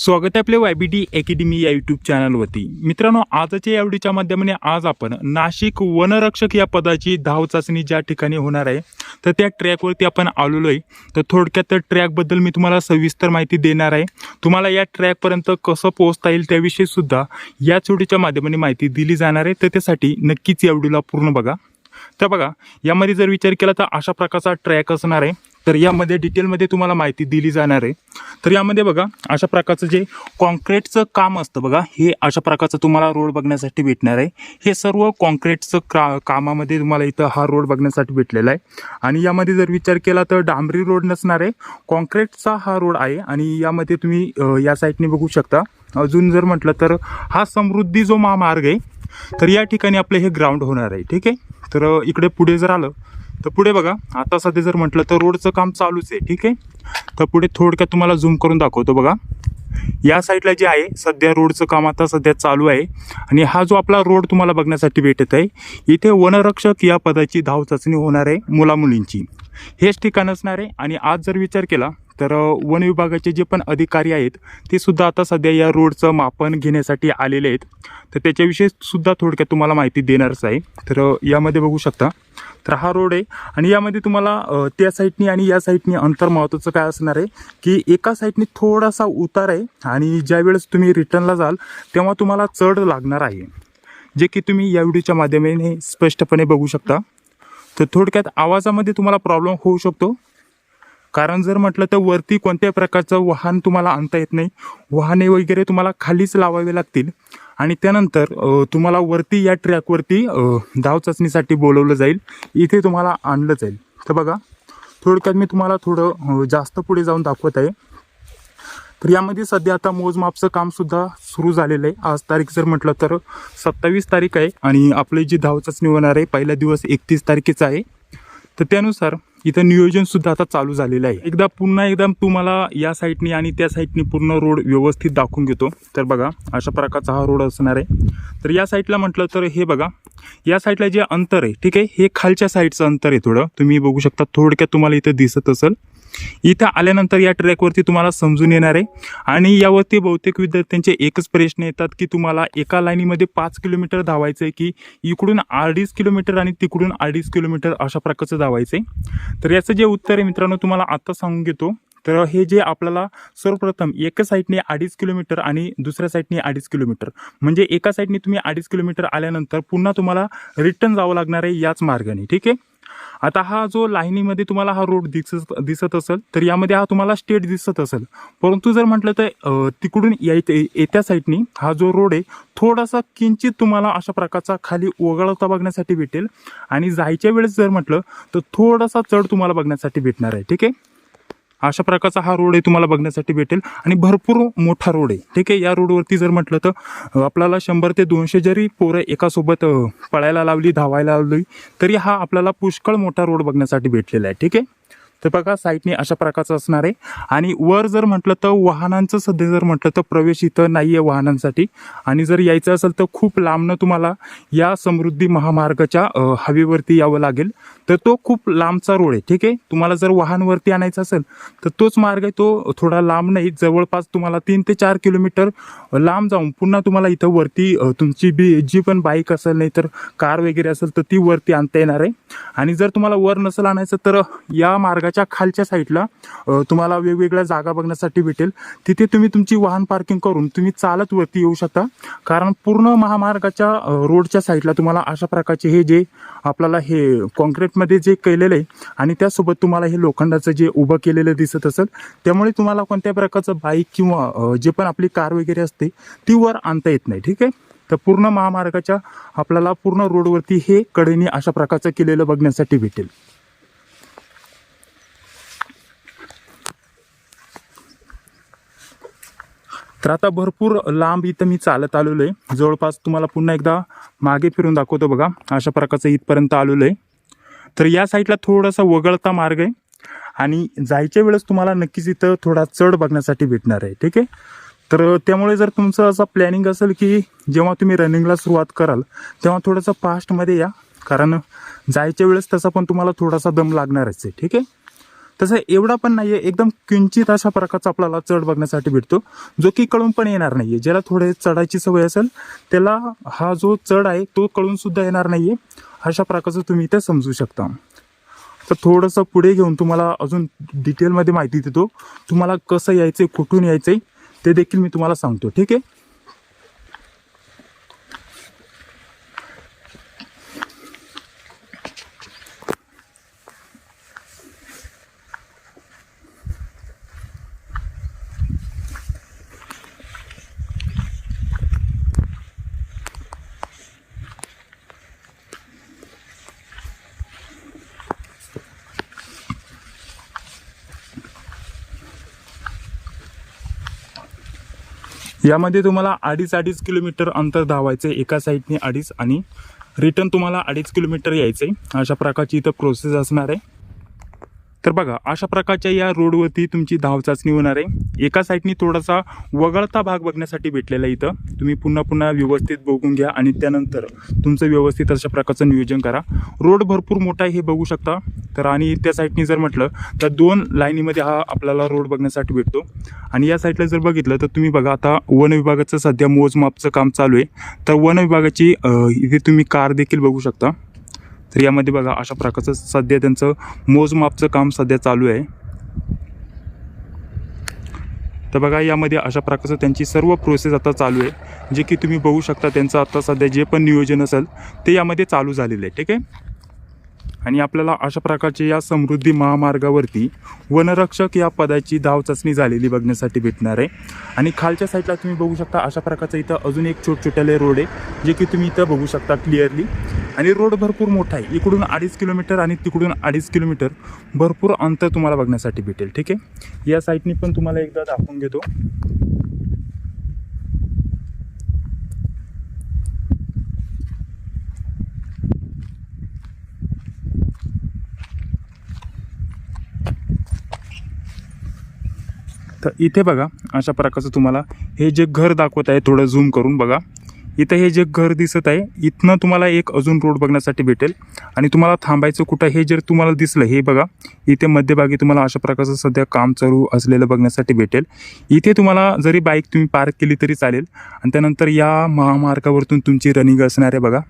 स्वागत आहे आपल्या YBD अकॅडमी या यूट्यूब चॅनलवरती. मित्रांनो, आजच्या या व्हिडिओच्या माध्यमाने आज आपण नाशिक वनरक्षक या पदाची धाव चाचणी ज्या ठिकाणी होणार आहे तर त्या ट्रॅकवरती आपण आलेलो आहे. तर थोडक्यात ट्रॅकबद्दल मी तुम्हाला सविस्तर माहिती देणार आहे. तुम्हाला या ट्रॅकपर्यंत कसं पोहोचता येईल त्याविषयी सुद्धा या व्हिडिओच्या माध्यमाने माहिती दिली जाणार आहे. तर त्यासाठी नक्कीच या व्हिडिओला पूर्ण बघा. तर बघा, यामध्ये जर विचार केला तर अशा प्रकारचा ट्रॅक असणार आहे. तर यामध्ये डिटेलमध्ये तुम्हाला माहिती दिली जाणार आहे. तर यामध्ये बघा, अशा प्रकारचं जे कॉन्क्रीटचं काम असतं बघा, हे अशा प्रकारचं तुम्हाला रोड बघण्यासाठी भेटणार आहे. हे सर्व कॉन्क्रीटचं कामामध्ये तुम्हाला इथं हा रोड बघण्यासाठी भेटलेला आहे. आणि यामध्ये जर विचार केला तर डांबरी रोड नसणार आहे, कॉन्क्रीटचा हा रोड आहे. आणि यामध्ये तुम्ही या साईडने बघू शकता. अजून जर म्हटलं तर हा समृद्धी जो महामार्ग आहे तर या ठिकाणी आपलं हे ग्राउंड होणार आहे. ठीक आहे. तर इकडे पुढे जर आलं तर पुढे बघा, आता सध्या जर म्हटलं तर रोडचं काम चालूच आहे. ठीक आहे. तर पुढे थोडक्यात तुम्हाला झूम करून दाखवतो बघा. या साईडला जे आहे सध्या रोडचं काम आता सध्या चालू आहे. आणि हा जो आपला रोड तुम्हाला बघण्यासाठी भेटत आहे, इथे वनरक्षक या पदाची धाव चाचणी होणार आहे मुलामुलींची. हेच ठिकाण असणार आहे. आणि आज जर विचार केला तर वन विभागाचे जे पण अधिकारी आहेत ते सुद्धा आता सध्या या रोडचं मापन घेण्यासाठी आलेले आहेत. तर त्याच्याविषयी सुद्धा थोडक्यात तुम्हाला माहिती देणारच आहे. तर यामध्ये बघू शकता, तर हा रोड आहे. आणि यामध्ये तुम्हाला त्या साईडनी आणि या साईडनी अंतर महत्त्वाचं काय असणार आहे की एका साईडनी थोडासा उतार आहे आणि ज्यावेळेस तुम्ही रिटर्नला जाल तेव्हा तुम्हाला चढ लागणार आहे, जे की तुम्ही या व्हिडिओच्या माध्यमाने स्पष्टपणे बघू शकता. तर थोडक्यात आवाजामध्ये तुम्हाला प्रॉब्लेम होऊ शकतो, कारण जर म्हटलं तर वरती कोणत्याही प्रकारचं वाहन तुम्हाला आणता येत नाही. वाहने वगैरे तुम्हाला खालीच लावावे लागतील. आणि त्यानंतर तुम्हाला वरती या ट्रॅकवरती धाव चाचणीसाठी बोलवलं जाईल, इथे तुम्हाला आणलं जाईल. तर बघा, थोडक्यात मी तुम्हाला थोडं जास्त पुढे जाऊन दाखवत आहे. तर यामध्ये सध्या आता मोजमापचं कामसुद्धा सुरू झालेलं आहे. आज तारीख जर म्हटलं तर 27 तारीख आहे. आणि आपली जी धाव चाचणी होणार आहे पहिला दिवस 31 तारखेचा आहे. तर त्यानुसार इथं नियोजनसुद्धा आता चालू झालेलं आहे. पुन्हा एकदा तुम्हाला या साईडनी आणि त्या साईडनी पूर्ण रोड व्यवस्थित दाखवून घेतो. तर बघा, अशा प्रकारचा हा रोड असणार आहे. तर या साईडला म्हटलं तर हे बघा, या साईडला जे अंतर आहे, ठीक आहे, हे खालच्या साईडचं अंतर आहे. थोडं तुम्ही बघू शकता, थोडक्यात तुम्हाला इथं दिसत असेल. इथं आल्यानंतर या ट्रॅकवरती तुम्हाला समजून येणार आहे. आणि यावरती बहुतेक विद्यार्थ्यांचे एकच प्रश्न येतात की तुम्हाला एका लाईनीमध्ये 5 किलोमीटर धावायचं आहे की इकडून 2.5 किलोमीटर आणि तिकडून 2.5 किलोमीटर अशा प्रकारचं धावायचं आहे. तर याचं जे उत्तर आहे मित्रांनो तुम्हाला आता सांगून घेतो. तर हे जे आपल्याला सर्वप्रथम एका साईडने 2.5 किलोमीटर आणि दुसऱ्या साईडने 2.5 किलोमीटर, म्हणजे एका साईडने तुम्ही 2.5 किलोमीटर आल्यानंतर पुन्हा तुम्हाला रिटर्न जावं लागणार आहे याच मार्गाने. ठीक आहे. आता हा जो लाईनीमध्ये तुम्हाला हा रोड दिसत असेल तर यामध्ये हा तुम्हाला स्टेट दिसत असेल. परंतु जर म्हटलं तर तिकडून येत्या साईडनी हा जो रोड आहे थोडासा किंचित तुम्हाला अशा प्रकारचा खाली वगळता बघण्यासाठी भेटेल. आणि जायच्या वेळेस जर म्हटलं तर थोडासा चढ तुम्हाला बघण्यासाठी भेटणार आहे. ठीक आहे. अशा प्रकारचा हा रोड आहे तुम्हाला बघण्यासाठी भेटेल. आणि भरपूर मोठा रोड आहे. ठीक आहे. या रोडवरती जर म्हटलं तर आपल्याला 100 ते 200 जरी पोरं एकासोबत पळायला लावली, धावायला लावली, तरी हा आपल्याला पुष्कळ मोठा रोड बघण्यासाठी भेटलेला आहे. ठीक आहे. तर बघा, साईडने अशा प्रकारचं असणार आहे. आणि वर जर म्हटलं तर वाहनांचं सध्या जर म्हटलं तर प्रवेश इथं नाही आहे वाहनांसाठी. आणि जर यायचं असेल तर खूप लांबनं तुम्हाला या समृद्धी महामार्गाच्या हवेवरती यावं लागेल. तर तो खूप लांबचा रोड आहे. ठीक आहे. तुम्हाला जर वाहनवरती आणायचं असेल तर तोच मार्ग आहे, तो थोडा लांब नाही, जवळपास तुम्हाला 3 ते 4 किलोमीटर लांब जाऊन पुन्हा तुम्हाला इथं वरती तुमची जी पण बाईक असेल नाही तर कार वगैरे असेल तर ती वरती आणता येणार आहे. आणि जर तुम्हाला वर नसेल आणायचं तर या मार्गाच्या खालच्या साईडला तुम्हाला वेगवेगळ्या जागा बघण्यासाठी भेटेल. तिथे तुम्ही तुमची वाहन पार्किंग करून तुम्ही चालत वरती येऊ शकता. कारण पूर्ण महामार्गाच्या रोडच्या साईडला तुम्हाला अशा प्रकारचे हे जे आपल्याला हे कॉन्क्रीटमध्ये जे केलेलं आहे आणि त्यासोबत तुम्हाला हे लोखंडाचं जे उभं केलेलं दिसत असेल, त्यामुळे तुम्हाला कोणत्या प्रकारचं बाईक किंवा जे पण आपली कार वगैरे असते ती वर आणता येत नाही. ठीक आहे. तर पूर्ण महामार्गाच्या आपल्याला पूर्ण रोडवरती हे कडेने अशा प्रकारचं केलेलं बघण्यासाठी भेटेल. तर आता भरपूर लांब इथं मी चालत आलेलो आहे. जवळपास तुम्हाला पुन्हा एकदा मागे फिरून दाखवतो बघा, अशा प्रकारचं इथपर्यंत आलेलो आहे. तर या साईडला थोडासा वगळता मार्ग आहे. आणि जायच्या वेळेस तुम्हाला नक्कीच इथं थोडा चढ बघण्यासाठी भेटणार आहे. ठीक आहे. तर त्यामुळे जर तुमचं असं प्लॅनिंग असेल की जेव्हा तुम्ही रनिंगला सुरुवात कराल तेव्हा थोडंसं फास्टमध्ये या, कारण जायच्या वेळेस तसा पण तुम्हाला थोडासा दम लागणारच आहे. ठीक आहे. तसं एवढा पण नाहीये, एकदम किंचित अशा प्रकारचा आपल्याला चढ बघण्यासाठी भेटतो, जो की कळून पण येणार नाहीये. ज्याला थोडे चढायची सवय असेल त्याला हा जो चढ आहे तो कळून सुद्धा येणार नाहीये. अशा प्रकारचं तुम्ही इथे समजू शकता. तर थोडंसं पुढे घेऊन तुम्हाला अजून डिटेलमध्ये माहिती देतो. तुम्हाला कसं यायचंय, कुठून यायचंय ते देखील मी तुम्हाला सांगतो. ठीक आहे. यामध्ये तुम्हाला 2.5 किलोमीटर अंतर धावायचं, एका साईडने 2.5 आणि रिटर्न तुम्हाला 2.5 किलोमीटर यायचंय. अशा प्रकारची इथं प्रोसेस असणार आहे. तर बघा, अशा प्रकारच्या या रोडवरती तुमची धाव चाचणी होणार आहे. एका साईडनी थोडासा वगळता भाग बघण्यासाठी भेटलेला आहे. इथं तुम्ही पुन्हा व्यवस्थित बघून घ्या आणि त्यानंतर तुमचं व्यवस्थित अशा प्रकारचं नियोजन करा. रोड भरपूर मोठा आहे हे बघू शकता. तर आणि त्या साईडनी जर म्हटलं तर 2 लाईनीमध्ये हा आपल्याला रोड बघण्यासाठी भेटतो. आणि या साईडला जर बघितलं तर तुम्ही बघा, आता वन विभागाचं सध्या मोजमापचं काम चालू आहे. तर वन विभागाची इथे तुम्ही कार देखील बघू शकता. तर यामध्ये बघा, अशा प्रकारचं सध्या त्यांचं मोजमापचं काम सध्या चालू आहे. तर बघा, यामध्ये अशा प्रकारचं त्यांची सर्व प्रोसेस आता चालू आहे, जे की तुम्ही बघू शकता. त्यांचं आता सध्या जे पण नियोजन असेल ते यामध्ये चालू झालेलं आहे. ठीक आहे. आणि आपल्याला अशा प्रकारच्या या समृद्धी महामार्गावरती वनरक्षक या पदाची धाव चाचणी झालेली बघण्यासाठी भेटणार आहे. आणि खालच्या साईडला तुम्ही बघू शकता अशा प्रकारचा इथं अजून एक छोटे रोड आहे, जे की तुम्ही इथं बघू शकता क्लिअरली. आणि रोड भरपूर मोठा आहे. इकडून 2.5 किलोमीटर आणि तिकडून 2.5 किलोमीटर भरपूर अंतर तुम्हाला बघण्यासाठी भेटेल. ठीक आहे. या साईडनी पण तुम्हाला एकदा दाखवून घेतो. तर इथे बघा, अशा प्रकारचं तुम्हाला हे जे घर दाखवत आहे, थोडं झूम करून बघा. इथं हे जे घर दिसत आहे, इथनं तुम्हाला एक अजून रोड बघण्यासाठी भेटेल. आणि तुम्हाला थांबायचं कुठं हे जर तुम्हाला दिसलं, हे बघा इथे मध्यभागी तुम्हाला अशा प्रकारचं सध्या काम चालू असलेलं बघण्यासाठी भेटेल. इथे तुम्हाला जरी बाईक तुम्ही पार्क केली तरी चालेल. आणि त्यानंतर या महामार्गावरतून तुमची रनिंग असणार आहे. बघा,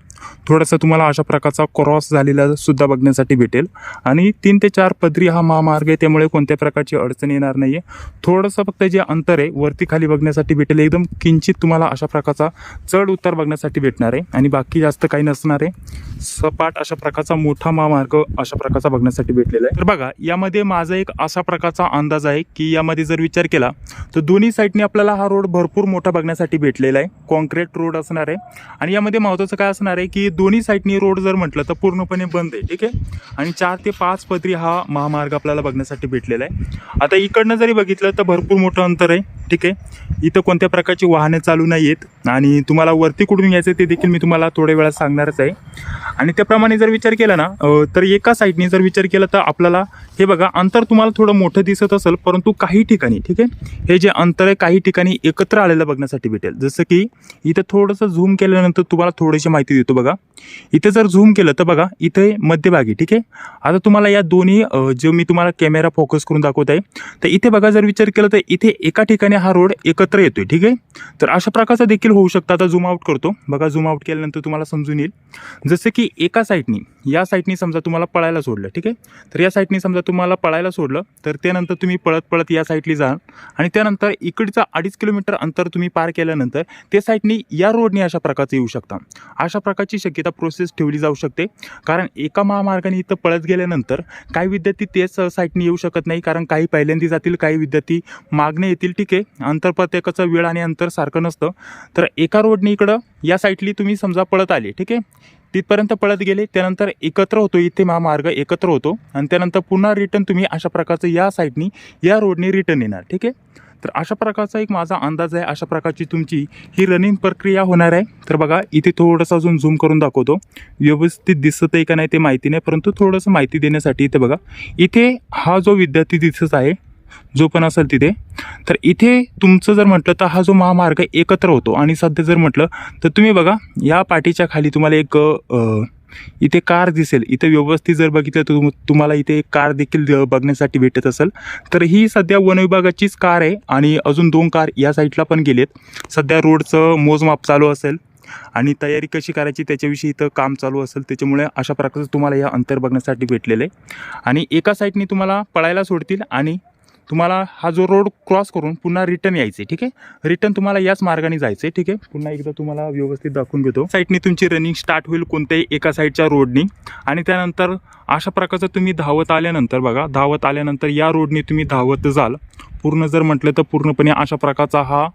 थोडासा तुम्हाला अशा प्रकारचा क्रॉस झालेला सुद्धा बघण्यासाठी भेटेल. आणि 3 ते 4 पदरी हा महामार्ग आहे, त्यामुळे कोणत्या प्रकारची अडचण येणार नाही आहे. थोडंसं फक्त जे अंतर आहे वरती खाली बघण्यासाठी भेटेल. एकदम किंचित तुम्हाला अशा प्रकारचा चढ उतार बघण्यासाठी भेटणार आहे. आणि बाकी जास्त काही नसणार आहे. सपाट अशा प्रकारचा मोठा महामार्ग अशा प्रकारचा बघण्यासाठी भेटलेला आहे. तर बघा, यामध्ये माझा एक असा प्रकारचा अंदाज आहे की यामध्ये जर विचार केला तर दोन्ही साईडने आपल्याला हा रोड भरपूर मोठा बघण्यासाठी भेटलेला आहे. कॉन्क्रीट रोड असणार आहे. आणि यामध्ये महत्त्वाचं काय असणार आहे की दोन्ही साईडनी रोड जर म्हटलं तर पूर्णपणे बंद आहे. ठीक आहे. आणि 4 ते 5 पदरी हा महामार्ग आपल्याला बघण्यासाठी भेटलेला आहे. आता इकडनं जरी बघितलं तर भरपूर मोठं अंतर आहे. ठीक आहे. इथं कोणत्या प्रकारची वाहने चालू नाही आहेत. आणि तुम्हाला वरती कुठून यायचं ते देखील मी तुम्हाला थोड्या वेळात सांगणारच आहे. आणि त्याप्रमाणे जर विचार केला ना तर एका साईडने जर विचार केला तर आपल्याला हे बघा, अंतर तुम्हाला थोडं मोठं दिसत असेल, परंतु काही ठिकाणी ठीक आहे हे जे अंतर आहे काही ठिकाणी एकत्र आलेलं बघण्यासाठी भेटेल. जसं की इथं थोडंसं झूम केल्यानंतर तुम्हाला थोडीशी माहिती देतो. बघा, इथे जर झूम केलं तर बघा इथे मध्यभागी ठीक आहे. आता तुम्हाला या दोन्ही जे मी तुम्हाला कॅमेरा फोकस करून दाखवत आहे, तर इथे बघा जर विचार केला तर इथे एका ठिकाणी हा रोड एकत्र येतोय. ठीक आहे. तर अशा प्रकारचा देखील होऊ शकतं. आता झूम आउट करतो. बघा, झूम आउट केल्यानंतर तुम्हाला समजून येईल. जसं की एका साईडनी या साईडनी समजा तुम्हाला पळायला सोडलं. ठीक आहे. तर या साईडनी समजा तुम्हाला पळायला सोडलं तर त्यानंतर तुम्ही पळत या साईडली जा. आणि त्यानंतर इकडचा 2.5 किलोमीटर अंतर तुम्ही पार केल्यानंतर त्या साईडनी या रोडने अशा प्रकारचं येऊ शकता. अशा प्रकारची शक्यता प्रोसेस ठेवली जाऊ शकते. कारण एका महामार्गाने इथं पळत गेल्यानंतर काही विद्यार्थी तेच साईडनी येऊ शकत नाही, कारण काही पहिल्यांदा जातील, काही विद्यार्थी मागणे येतील. ठीक आहे. अंतर प्रत्येकाचं वेळ आणि अंतर सारखं नसतं. तर एका रोडने इकडं या साईडली तुम्ही समजा पळत आले. ठीक आहे. तिथपर्यंत पळत गेले, त्यानंतर एकत्र होतो, इथे महामार्ग एकत्र होतो. आणि त्यानंतर पुन्हा रिटर्न तुम्ही अशा प्रकारचं या साईडनी या रोडने रिटर्न येणार. ठीक आहे. तर अशा प्रकारचा एक माझा अंदाज आहे. अशा प्रकारची तुमची ही रनिंग प्रक्रिया होणार आहे. तर बघा, इथे थोडंसं अजून झूम करून दाखवतो. व्यवस्थित दिसत आहे का नाही ते माहिती नाही, परंतु थोडंसं माहिती देण्यासाठी इथे बघा, इथे हा जो विद्यार्थी दिसत आहे जो पण असेल तिथे, तर इथे तुमचं जर म्हटलं तर हा जो महामार्ग एकत्र होतो. आणि सध्या जर म्हटलं तर तुम्ही बघा या पाठीच्या खाली तुम्हाला एक इथे कार दिसेल. इथे व्यवस्थित जर बघितलं तर तुम्हाला इथे एक कार देखील बघण्यासाठी भेटत असेल. तर ही सध्या वन विभागाचीच कार आहे आणि अजून 2 कार या साईडला पण गेलेत. सध्या रोडचं मोजमाप चालू असेल आणि तयारी कशी करायची त्याच्याविषयी इथं काम चालू असेल. त्याच्यामुळे अशा प्रकारचं तुम्हाला या अंतर बघण्यासाठी भेटलेलं आहे. आणि एका साईडनी तुम्हाला पळायला सोडतील आणि तुम्हाला हा जो रोड क्रॉस करून पुन्हा रिटर्न यायचे. ठीक आहे, रिटर्न तुम्हाला याच मार्गाने जायचे. ठीक आहे, पुन्हा एकदा तुम्हाला व्यवस्थित दाखवून घेतो. साईडनी तुमची रनिंग स्टार्ट होईल कोणत्याही एका साईडच्या रोडनी आणि त्यानंतर अशा प्रकारचं तुम्ही धावत आल्यानंतर बघा, धावत आल्यानंतर या रोडनी तुम्ही धावत जाल. पूर्ण जर म्हटलं तर पूर्णपणे अशा प्रकारचा हा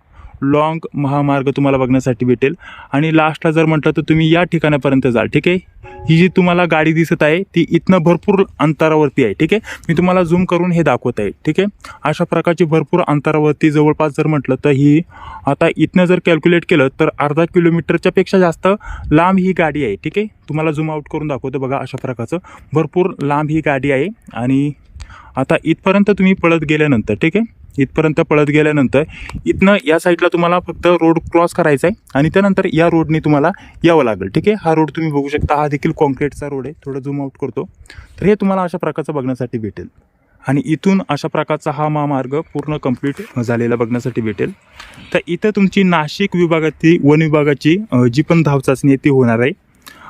लॉंग महामार्ग तुम्हाला बघण्यासाठी भेटेल. आणि लास्टला जर म्हटलं तर तुम्ही या ठिकाणापर्यंत जाल. ठीक आहे, ही जी तुम्हाला गाडी दिसत आहे ती इथनं भरपूर अंतरावरती आहे. ठीक आहे, मी तुम्हाला झूम करून हे दाखवत आहे. ठीक आहे, अशा प्रकारची भरपूर अंतरावरती जवळपास जर म्हटलं तर ही आता इथनं जर कॅल्क्युलेट केलं तर अर्धा किलोमीटरच्या पेक्षा जास्त लांब ही गाडी आहे. ठीक आहे, तुम्हाला झूम आउट करून दाखवतो बघा. अशा प्रकारचं भरपूर लांब ही गाडी आहे. आणि आता इथपर्यंत तुम्ही पळत गेल्यानंतर, ठीक आहे, इथपर्यंत पळत गेल्यानंतर इथनं या साईडला तुम्हाला फक्त रोड क्रॉस करायचा आहे आणि त्यानंतर या रोडने तुम्हाला यावं लागेल. ठीक आहे, हा रोड तुम्ही बघू शकता, हा देखील कॉन्क्रीटचा रोड आहे. थोडं झूम आउट करतो तर हे तुम्हाला अशा प्रकारचं बघण्यासाठी भेटेल. आणि इथून अशा प्रकारचा हा महामार्ग पूर्ण कंप्लीट झालेला बघण्यासाठी भेटेल. तर इथं तुमची नाशिक विभागाची वन विभागाची जी पण धाव चाचणी आहे ती होणार आहे.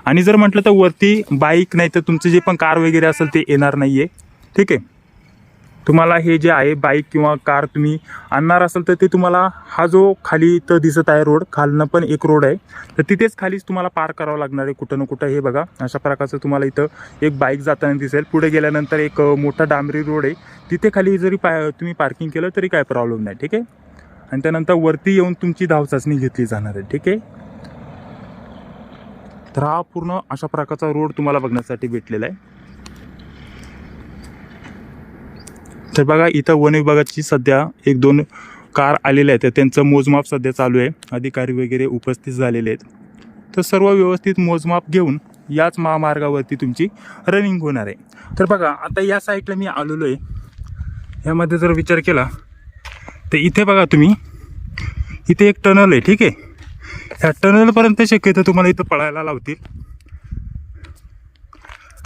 आणि जर म्हटलं तर वरती बाईक नाही तर तुमचं जे पण कार वगैरे असेल ते येणार नाही आहे. ठीक आहे, तुम्हाला हे जे आहे बाईक किंवा कार तुम्ही आणणार असेल तर ते तुम्हाला हा जो खाली इथं दिसत आहे रोड, खालनं पण एक रोड आहे तर तिथेच खालीच तुम्हाला पार करावं लागणार आहे कुठं ना कुठं. हे बघा, अशा प्रकारचं तुम्हाला इथं एक बाईक जाताना दिसेल. पुढे गेल्यानंतर एक मोठा डांबरी रोड आहे, तिथे खाली जरी तुम्ही पार्किंग केलं तरी काय प्रॉब्लेम नाही. ठीक आहे, आणि त्यानंतर वरती येऊन तुमची धाव चाचणी घेतली जाणार आहे. ठीक आहे, तर हा पूर्ण अशा प्रकारचा रोड तुम्हाला बघण्यासाठी भेटलेला आहे. तर बघा, इथं वन विभागाची सध्या 1-2 कार आलेल्या आहेत, त्यांचं मोजमाप सध्या चालू आहे. अधिकारी वगैरे उपस्थित झालेले आहेत. तर सर्व व्यवस्थित मोजमाप घेऊन याच महामार्गावरती तुमची रनिंग होणार आहे. तर बघा, आता या साईडला मी आलेलो आहे. यामध्ये जर विचार केला तर इथे बघा तुम्ही, इथे एक टनल आहे. ठीक आहे, ह्या टनलपर्यंत शक्यतो तुम्हाला इथं पळायला लावतील.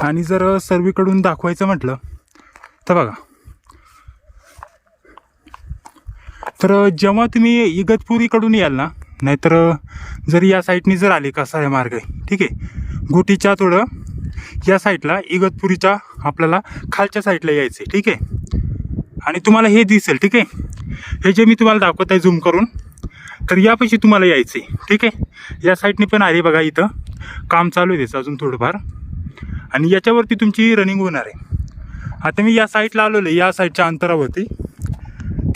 आणि जर सर्वीकडून दाखवायचं म्हटलं तर बघा, तर जेव्हा तुम्ही इगतपुरीकडून याल ना, नाहीतर जर या साईडनी जर आले, कसा आहे मार्ग आहे. ठीक आहे, घोटीच्या थोडं या साईडला इगतपुरीच्या आपल्याला खालच्या साईडला यायचं आहे. ठीक आहे, आणि तुम्हाला हे दिसेल. ठीक आहे, हे जे मी तुम्हाला दाखवत आहे झूम करून, तर यापाशी तुम्हाला यायचं आहे. ठीक आहे, या साईडने पण आले बघा, इथं काम चालू आहे त्याचं अजून थोडंफार आणि याच्यावरती तुमची रनिंग होणार आहे. आता मी या साईडला आलेलो आहे, या साईडच्या अंतरावरती.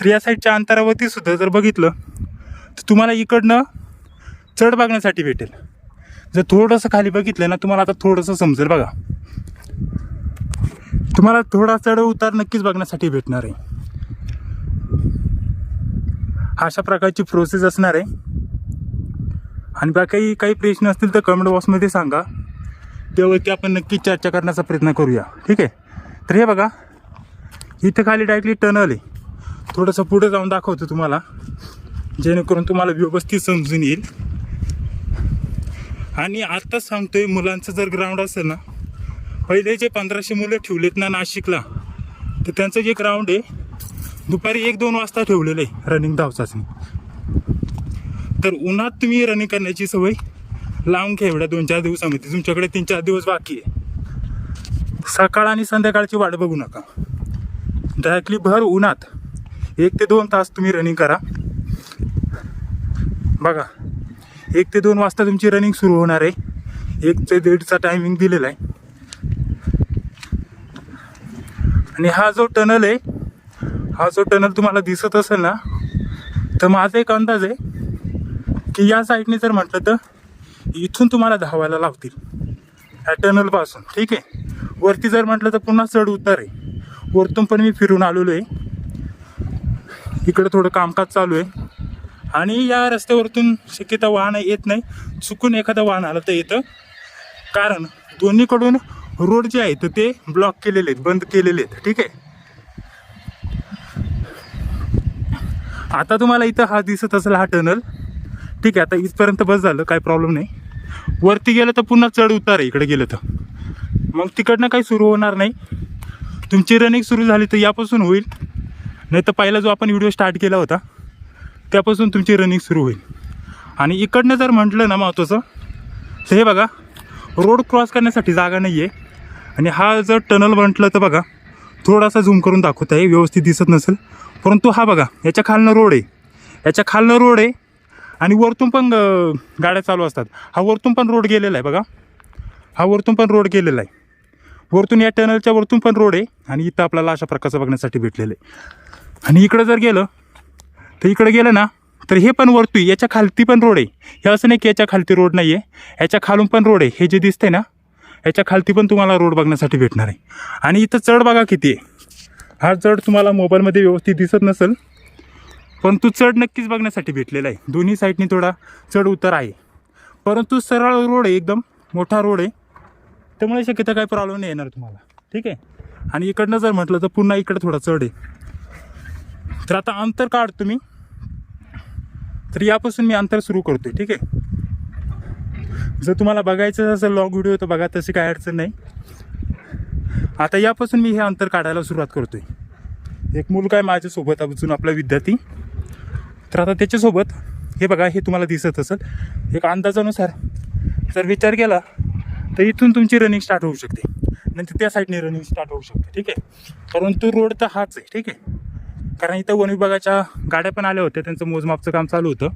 तर या साईडच्या अंतरावरती सुद्धा जर बघितलं तर तुम्हाला इकडनं चढ बघण्यासाठी भेटेल. जर थोडंसं खाली बघितलं ना, तुम्हाला आता थोडंसं समजेल बघा, तुम्हाला थोडा चढ उतार नक्कीच बघण्यासाठी भेटणार आहे. अशा प्रकारची प्रोसेस असणार आहे. आणि बाकी काही प्रश्न असतील तर कमेंट बॉक्समध्ये सांगा, त्यावरती आपण नक्कीच चर्चा करण्याचा प्रयत्न करूया. ठीक आहे, तर हे बघा, इथं खाली डायरेक्टली टनल आहे. थोडंसं पुढे जाऊन दाखवतो तुम्हाला, जेणेकरून तुम्हाला व्यवस्थित समजून येईल. आणि आत्ताच सांगतोय, मुलांचं जर ग्राउंड असेल ना, पहिले जे 1500 मुलं ठेवलेत ना नाशिकला, तर त्यांचं जे ग्राउंड आहे दुपारी 1-2 वाजता ठेवलेलं आहे रनिंग धाव चाचणी. तर उन्हात तुम्ही रनिंग करण्याची सवय लावून घ्या एवढ्या 2-4 दिवसामध्ये. तुमच्याकडे 3-4 दिवस बाकी आहे. सकाळ आणि संध्याकाळची वाट बघू नका, डायरेक्टली भर उन्हात 1 ते 2 तास तुम्ही रनिंग करा. बघा, 1 ते 2 वाजता तुमची रनिंग सुरू होणार आहे. 1 ते 1:30चा टायमिंग दिलेला आहे. आणि हा जो टनल आहे, हा जो टनल तुम्हाला दिसत असेल ना, तर माझा एक अंदाज आहे की या साईडने जर म्हटलं तर इथून तुम्हाला धावायला लावतील ह्या टनलपासून. ठीक आहे, वरती जर म्हटलं तर पुन्हा चढ उतार आहे. वरतून पण मी फिरून आलेलो आहे. इकडे थोडं कामकाज चालू आहे आणि या रस्त्यावरतून शक्यता वाहन येत नाही. चुकून एखादं वाहन आलं तर येतं, कारण दोन्हीकडून रोड जे आहेत ते ब्लॉक केलेले आहेत, बंद केलेले आहेत. ठीक आहे, आता तुम्हाला इथं हा दिसत असेल हा टनल. ठीक आहे, आता इथपर्यंत बस झालं, काय प्रॉब्लेम नाही. वरती गेलं तर पुन्हा चढ उतार आहे इकडे गेलं तर. मग तिकडनं काही सुरू होणार नाही. तुमची रनिंग सुरू झाली तर यापासून होईल, नाही तर पहिला जो आपण व्हिडिओ स्टार्ट केला होता त्यापासून तुमची रनिंग सुरू होईल. आणि इकडनं जर म्हटलं ना महत्त्वाचं तर हे बघा, रोड क्रॉस करण्यासाठी जागा नाही आहे. आणि हा जर टनल म्हटलं तर बघा, थोडासा झूम करून दाखवत आहे, व्यवस्थित दिसत नसेल, परंतु हा बघा याच्या खालनं रोड आहे, याच्या खालनं रोड आहे. आणि वरतून पण गाड्या चालू असतात. हा वरतून पण रोड गेलेला आहे बघा, हा वरतून पण रोड गेलेला आहे. वरतून या टनलच्या वरतून पण रोड आहे. आणि इथं आपल्याला अशा प्रकारचं बघण्यासाठी भेटलेलं आहे. आणि इकडं जर गेलं तर इकडे गेलं ना तर हे पण वरती याच्या खालती पण रोड आहे. हे असं नाही की याच्या खालती रोड नाही आहे, याच्या खालून पण रोड आहे. हे जे दिसतंय ना याच्या खालती पण तुम्हाला रोड बघण्यासाठी भेटणार आहे. आणि इथं चढ बघा किती आहे. हा चढ तुम्हाला मोबाईलमध्ये व्यवस्थित दिसत नसेल, परंतु चढ नक्कीच बघण्यासाठी भेटलेला आहे. दोन्ही साईडनी थोडा चढ उतार आहे, परंतु सरळ रोड आहे, एकदम मोठा रोड आहे. त्यामुळे शक्यता काही प्रॉब्लेम नाही येणार तुम्हाला. ठीक आहे. आणि इकडनं जर म्हटलं तर पुन्हा इकडं थोडा चढ आहे. तर आता अंतर काढतो मी, तर यापासून मी अंतर सुरू करतोय. ठीक आहे. जर तुम्हाला बघायचं असेल लॉंग व्हिडिओ तर बघा, तशी काय अडचण नाही. आता यापासून मी हे अंतर काढायला सुरुवात करतोय. एक मुलगा आहे माझ्यासोबत अजून, आपला विद्यार्थी. तर आता त्याच्यासोबत हे बघा, हे तुम्हाला दिसत असेल, एक अंदाजानुसार जर विचार केला तर इथून तुमची रनिंग स्टार्ट होऊ शकते, नंतर त्या साईडने रनिंग स्टार्ट होऊ शकते. ठीक आहे. परंतु रोड तर हाच आहे. ठीक आहे. कारण इथं वन विभागाच्या गाड्या पण आल्या होत्या, त्यांचं मोजमापचं काम चालू होतं.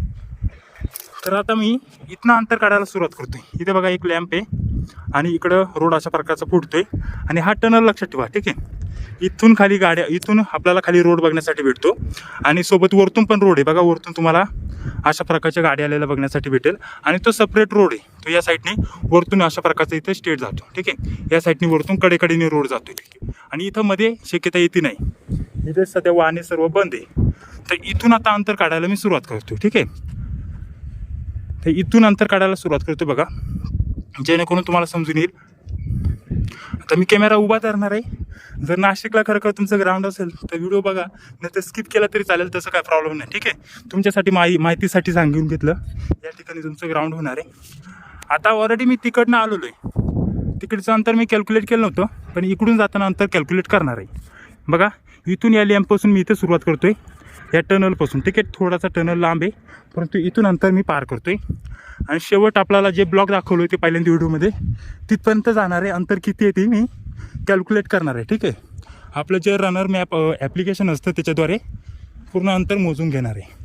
तर आता मी इथनं अंतर काढायला सुरुवात करतोय. इथे बघा एक लॅम्प आहे आणि इकडं रोड अशा प्रकारचा फुटतोय. आणि हा टनल लक्षात ठेवा. ठीक आहे. इथून खाली गाड्या, इथून आपल्याला खाली रोड बघण्यासाठी भेटतो. आणि सोबत वरतून पण रोड आहे बघा, वरतून तुम्हाला अशा प्रकारच्या गाड्या आलेल्या बघण्यासाठी भेटेल. आणि तो सपरेट रोड आहे, तो या साईडने वरतून अशा प्रकारचा इथं स्टेट जातो. ठीक आहे. या साईडने वरतून कडेकडेने रोड जातो. ठीक आहे. आणि इथं मध्ये शक्यता येते नाही, इथे सध्या वाहने सर्व बंद आहे. तर इथून आता अंतर काढायला मी सुरुवात करतो. ठीक आहे. तर इथून अंतर काढायला सुरुवात करतो बघा, जेणेकरून तुम्हाला समजून येईल. आता मी कॅमेरा उभा धरणार आहे. जर नाशिकला खरं तुमचं ग्राउंड असेल तर व्हिडिओ बघा, नाही तर स्किप केला तरी चालेल, तसं काय प्रॉब्लेम नाही. ठीक आहे. तुमच्यासाठी माहितीसाठी सांगून घेतलं. या ठिकाणी तुमचं ग्राउंड होणार आहे. आता ऑलरेडी मी तिकडनं आलेलो आहे. तिकडचं अंतर मी कॅल्क्युलेट केलं नव्हतं, पण इकडून जाताना अंतर कॅल्क्युलेट करणार आहे. बघा, इथून या लॅम्पपासून मी इथं सुरुवात करतोय, या टनलपासून. ठीक आहे. थोडासा टनल लांब आहे, परंतु इथून अंतर मी पार करतोय. आणि शेवट आपल्याला जे ब्लॉक दाखवलं होते पहिल्यांदा व्हिडिओमध्ये, तिथपर्यंत जाणार आहे. अंतर किती आहे ते मी कॅल्क्युलेट करणार आहे. ठीक आहे. आपलं जे रनर मॅप ॲप्लिकेशन असतं त्याच्याद्वारे पूर्ण अंतर मोजून घेणार आहे.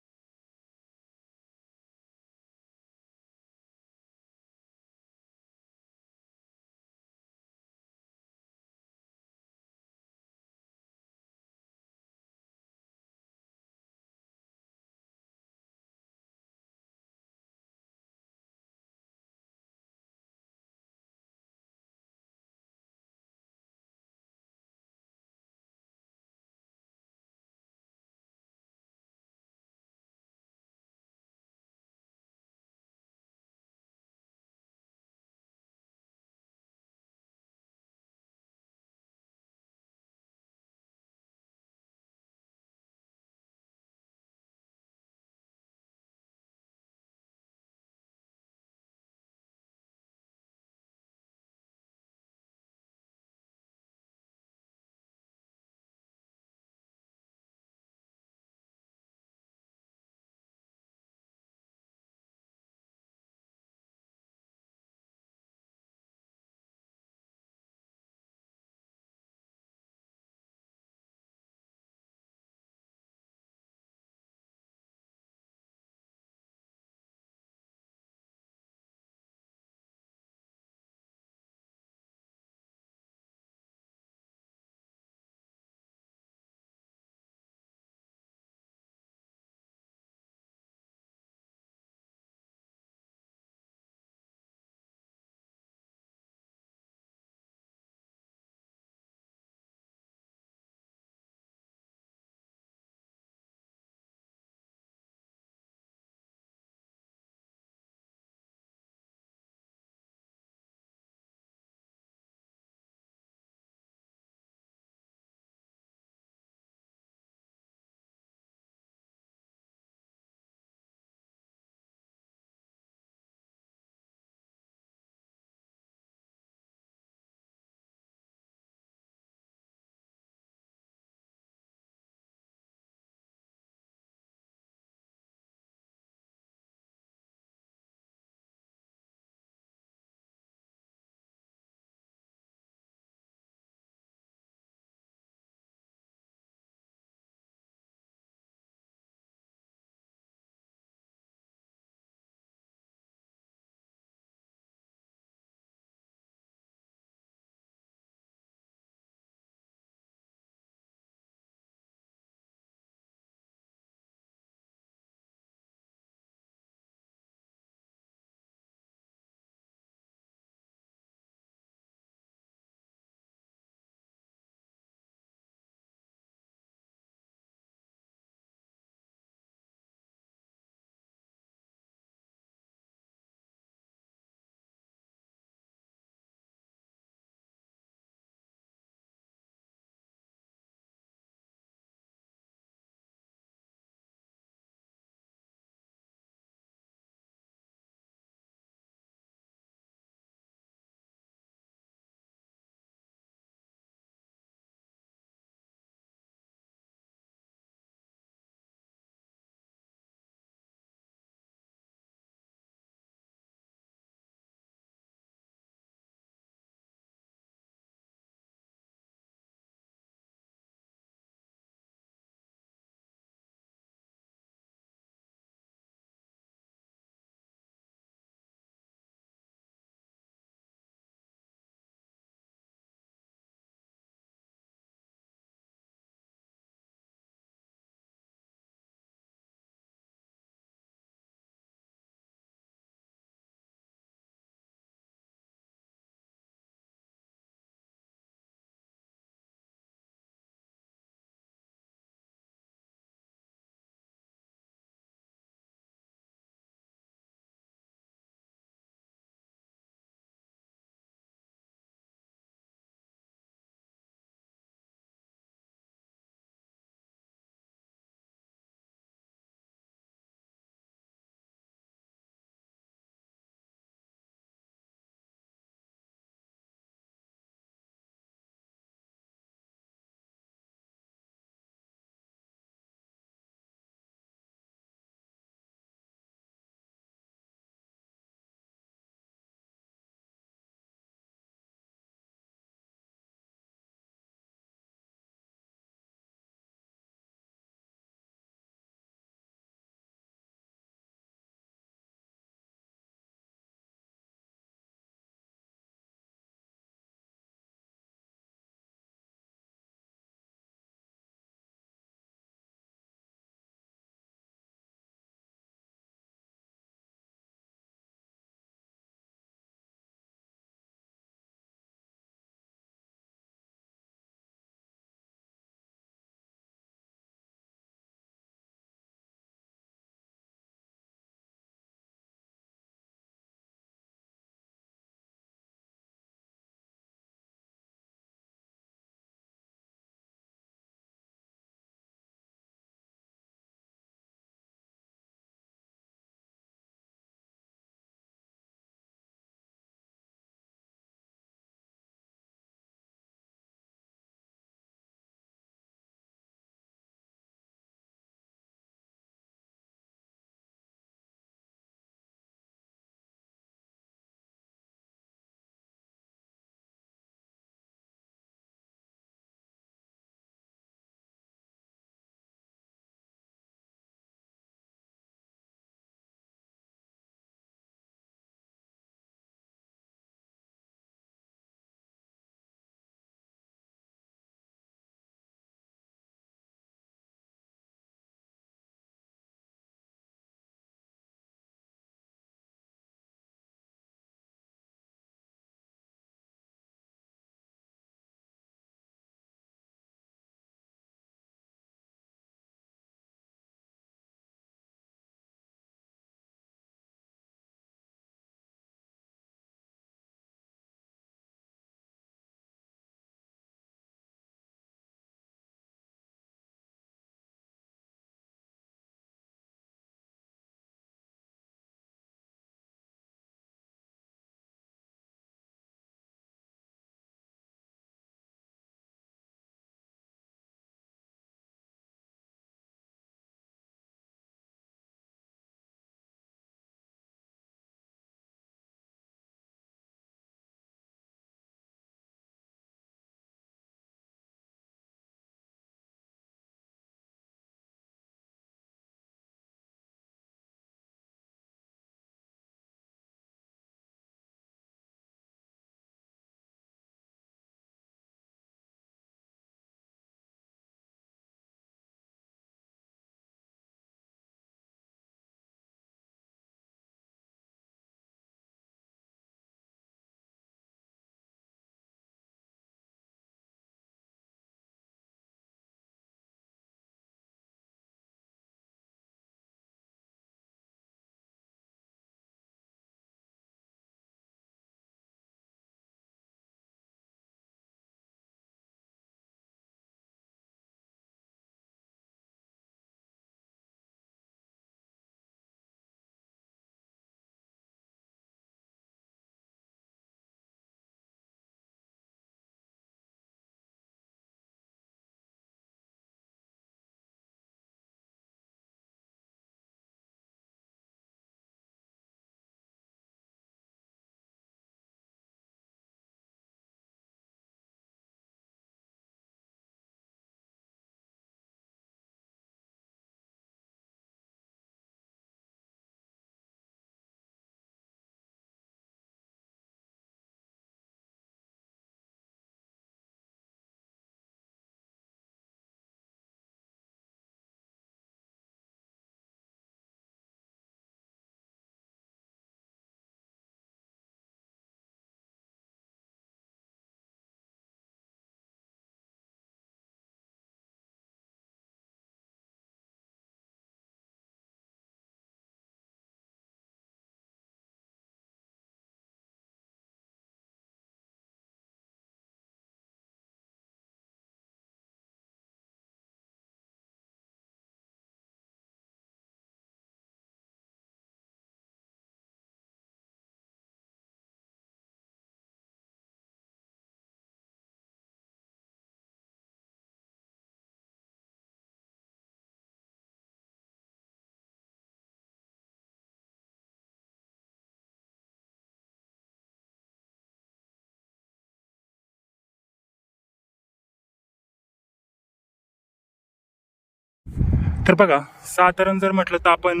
तर बघा साधारण जर म्हटलं तर आपण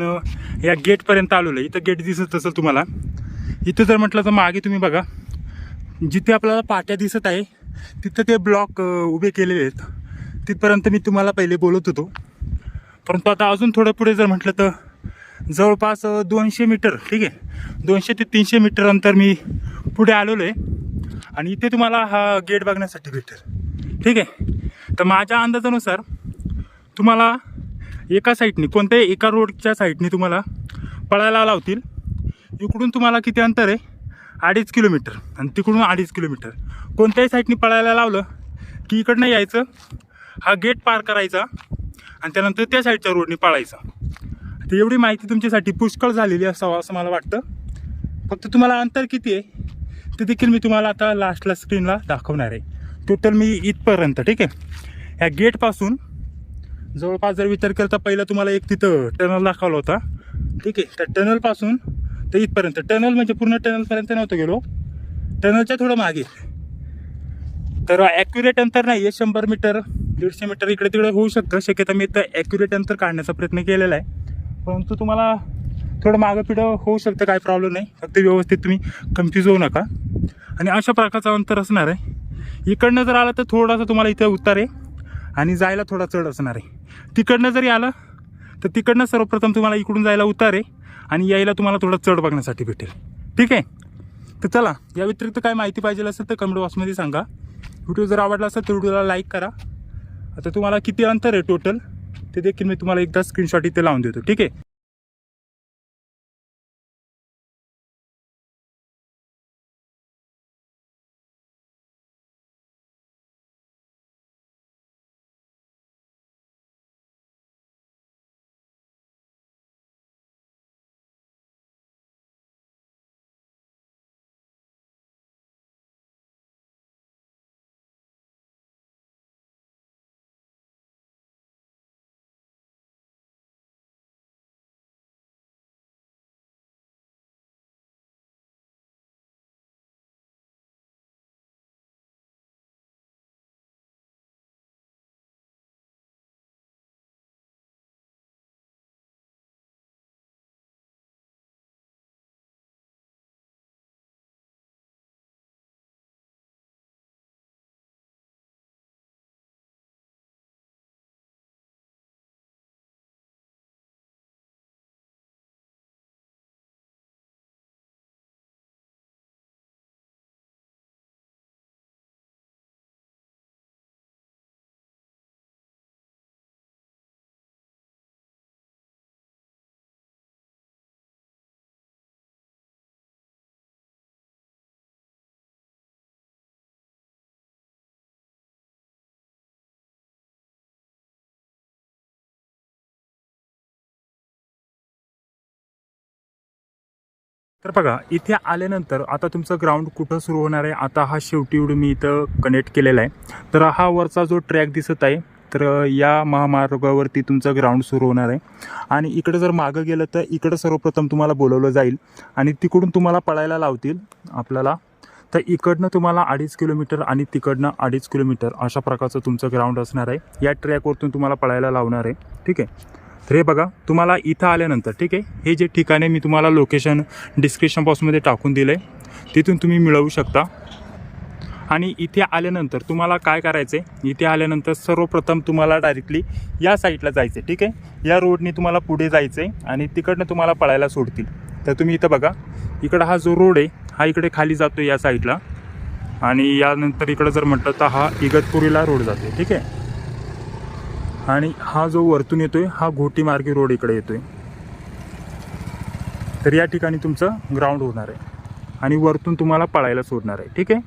या गेटपर्यंत आलेलो आहे. इथं गेट दिसत असेल तुम्हाला. इथं जर म्हटलं तर मागे तुम्ही बघा जिथे आपल्याला पाट्या दिसत आहे तिथं ते ब्लॉक उभे केलेले आहेत. तिथपर्यंत मी तुम्हाला पहिले बोलत होतो. परंतु आता अजून थोडं पुढे जर म्हटलं तर जवळपास 200 मीटर, ठीक आहे, 200 ते 300 मीटर अंतर मी पुढे आलेलो आहे. आणि इथे तुम्हाला हा गेट बघण्यासाठी भेटेल, ठीक आहे. तर माझ्या अंदाजानुसार तुम्हाला एका साईडने कोणत्याही एका रोडच्या साईडने तुम्हाला पळायला लावतील. इकडून तुम्हाला किती अंतर आहे, 2.5 किलोमीटर, आणि तिकडून 2.5 किलोमीटर. कोणत्याही साईडने पळायला लावलं की इकडनं यायचं, हा गेट पार करायचा आणि त्यानंतर त्या साईडच्या रोडने पळायचा. तर एवढी माहिती तुमच्यासाठी पुष्कळ झालेली असावं असं मला वाटतं. फक्त तुम्हाला अंतर किती आहे ते देखील मी तुम्हाला आता लास्टला स्क्रीनला दाखवणार आहे. टोटल मी इथपर्यंत, ठीक आहे, ह्या गेटपासून जवळपास जर विचार केला तर पहिला तुम्हाला एक तिथं टनल दाखवला होता, ठीक आहे. त्या टनलपासून तर इथपर्यंत, टनल म्हणजे पूर्ण टनलपर्यंत नव्हतं गेलो, टनलच्या थोडं मागे. तर ॲक्युरेट अंतर नाही आहे, 100 मीटर 150 मीटर इकडे तिकडे होऊ शकतं. शक्यता मी तर ॲक्युरेट अंतर काढण्याचा प्रयत्न केलेला आहे. परंतु तुम्हाला थोडं मागं पिढं होऊ शकतं, काय प्रॉब्लेम नाही. फक्त व्यवस्थित तुम्ही कन्फ्यूज होऊ नका. आणि अशा प्रकारचं अंतर असणार आहे. इकडनं जर आलं तर थोडासा तुम्हाला इथे उतार आहे आणि जायला थोडा चढ असणार आहे. तिकडनं जरी आलं तर तिकडनं सर्वप्रथम तुम्हाला इकडून जायला उतार आहे आणि यायला तुम्हाला थोडा चढ बघण्यासाठी भेटेल, ठीक आहे. तर चला, या व्यतिरिक्त काय माहिती पाहिजे असेल तर कमेंट बॉक्समध्ये सांगा. व्हिडिओ जर आवडला असेल तर व्हिडिओला लाईक करा. आता तुम्हाला किती अंतर आहे टोटल ते देखील मी तुम्हाला एकदा स्क्रीनशॉट इथे लावून देतो, ठीक आहे. तर बघा इथे आल्यानंतर आता तुमचं ग्राउंड कुठं सुरू होणार आहे. आता हा शेवटी एवढं मी इथं कनेक्ट केलेला आहे. तर हा वरचा जो ट्रॅक दिसत आहे तर या महामार्गावरती तुमचं ग्राउंड सुरू होणार आहे. आणि इकडे जर मागं गेलं तर इकडं सर्वप्रथम तुम्हाला बोलवलं जाईल आणि तिकडून तुम्हाला पळायला लावतील आपल्याला. तर इकडनं तुम्हाला 2.5 किलोमीटर आणि तिकडनं 2.5 किलोमीटर अशा प्रकारचं तुमचं ग्राउंड असणार आहे. या ट्रॅकवरतून तुम्हाला पळायला लावणार आहे, ठीक आहे. तर हे बघा तुम्हाला इथं आल्यानंतर, ठीक आहे, हे जे ठिकाणे मी तुम्हाला लोकेशन डिस्क्रिप्शन बॉक्समध्ये टाकून दिलं आहे तिथून तुम्ही मिळवू शकता. आणि इथे आल्यानंतर तुम्हाला काय करायचं आहे, इथे आल्यानंतर सर्वप्रथम तुम्हाला डायरेक्टली या साईडला जायचं आहे, ठीक आहे. या रोडने तुम्हाला पुढे जायचं आहे आणि तिकडनं तुम्हाला पळायला सोडतील. तर तुम्ही इथं बघा, इकडं हा जो रोड आहे हा इकडे खाली जातो या साईडला आणि यानंतर इकडं जर म्हटलं तर हा इगतपुरीला रोड जातो, ठीक आहे. आणि हा जो वरतून येतोय हा घोटी मार्गी रोड इकडे येतोय. तर या ठिकाणी तुमचं ग्राउंड होणार आहे आणि वरतून तुम्हाला पळायला सोडणार आहे, ठीक आहे.